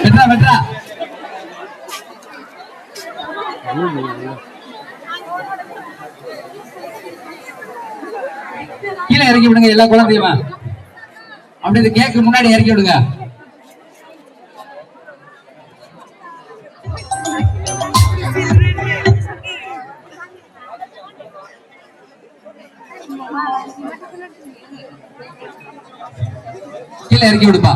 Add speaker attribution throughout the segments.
Speaker 1: வெட்றா வெட்றா. கீழே இறக்கி விடுங்க எல்லா குழந்தையுமா. அப்படி இந்த கேக்கு முன்னாடி இறக்கி விடுங்க. கீழே இறக்கி விடுப்பா.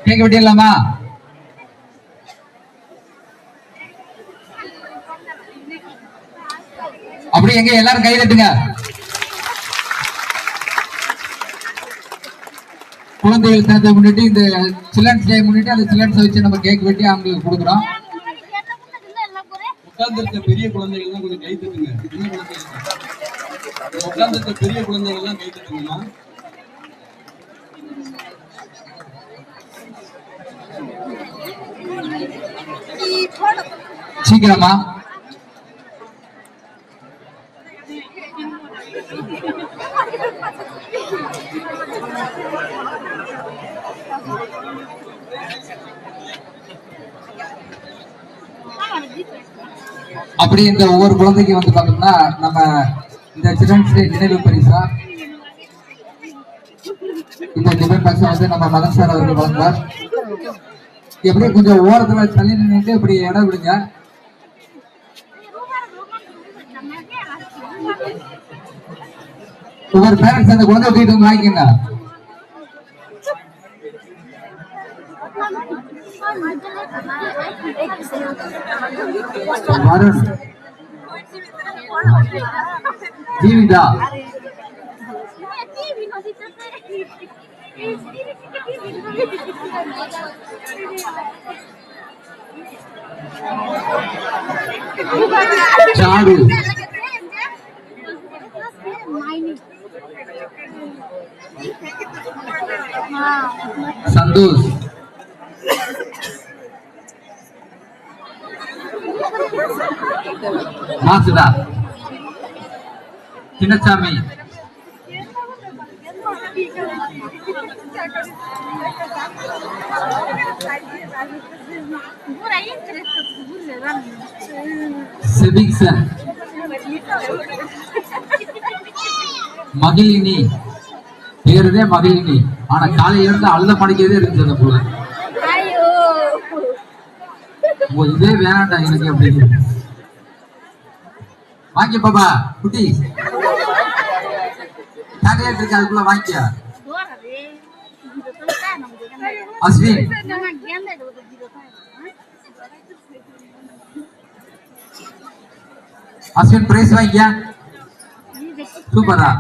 Speaker 1: கேட்க விட்டிடலாமா? அப்படி எங்க எல்லாரும் கை தட்டுங்க. குழந்தைகள் தினத்தை முன்னிட்டு இந்த சில்ட்ரன்ஸ் டே முன்னிட்டு அந்த சில்ட்ரன்ஸ் வச்சு நம்ம கேக் வெட்டி அவங்களுக்கு கொடுக்குறோம்.
Speaker 2: உட்கார்ந்திருக்க பெரிய குழந்தைகள் எல்லாம் கொஞ்சம் கை தட்டுங்க. உட்கார்ந்திருக்க பெரிய குழந்தைகள் எல்லாம் கை தட்டுங்கம்மா.
Speaker 1: சீக்கிரமா. அப்படி இந்த ஒவ்வொரு குழந்தைக்கு வந்து பார்த்தோம்னா நம்ம இந்த சில்ட்ரன்ஸ் டே நினைவு பரிசா இந்த நினைவு பரிசா வந்து நம்ம மதன் சார் அவர்கள் வழங்குவார். எப்படியும் கொஞ்சம் ஓரத்துல தள்ளி நின்றுட்டு இப்படி இடம் விடுங்க. ஒவ்வொரு பேரண்ட்ஸ் அந்த குழந்தை தூக்கிட்டு வாங்கிக்கங்க. வருண், ஜீவிதா, சாரு, சந்தோஷ், மாசுதா, சின்னசாமி, செபிக்சன், மகிழினி, பேருதே மகிழினி, ஆனா காலையில இருந்து அழுத படிக்கிறதே இருந்துச்சு அந்த போல. இதே வேணாண்டா எனக்கு அப்படின்னு வாங்கி பாப்பா குட்டி சாக்லேட் இருக்கு அதுக்குள்ள வாங்கிக்க. அஸ்வின், அஸ்வின் பிரைஸ் வாங்கிக்க. சூப்பரா.